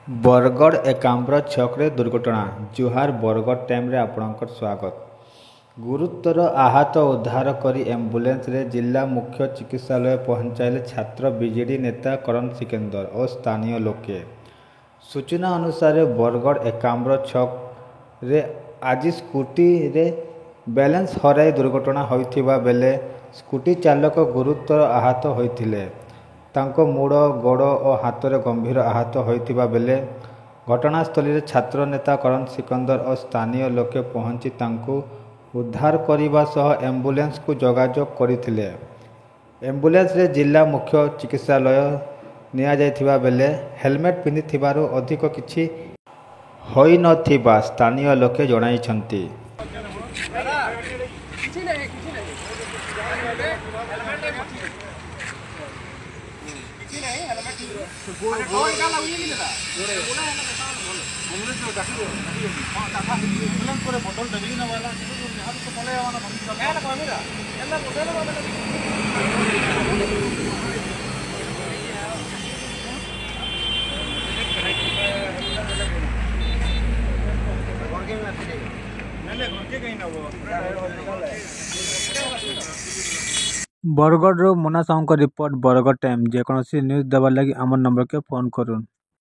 बरगढ़ एकाम्र छक्रे दुर्घटना। जुहार बरगढ़ टाइम रे आपणकर स्वागत। गुरुतर आहत उद्धार करी एम्बुलेंस रे जिला मुख्य चिकित्सालय पहुंचाइले छात्र बीजेडी नेता करण सिकंदर और स्थानीय लोके। सूचना अनुसार बरगढ़ एकाम्र छक रे आज स्कूटी रे बैलेंस हराई दुर्घटना होइथिबा बेले स्कूटी चालक गुरुतर आहत होइथिले। तांको मुड़ गोड़ और हाथ में गंभीर आहत होइथिबा बेले घटनास्थल में छात्र नेता करण सिकंदर और स्थानीय लोके पहुंची तांको उद्धार करने सह एम्बुलेंस को जोगाजोग करथिले। एम्बुलेंस रे जिला मुख्य चिकित्सालय निया जायथिबा बेले हेलमेट पिंधिथिबारु अधिक किछि होई नथिबा स्थानीय लोके जणाइछन्ति। बरगढ़ मुना साहू रिपोर्ट बरगढ़ टाइम जेकोसी न्यूज देवार लगी आम नंबर के फोन करूँ।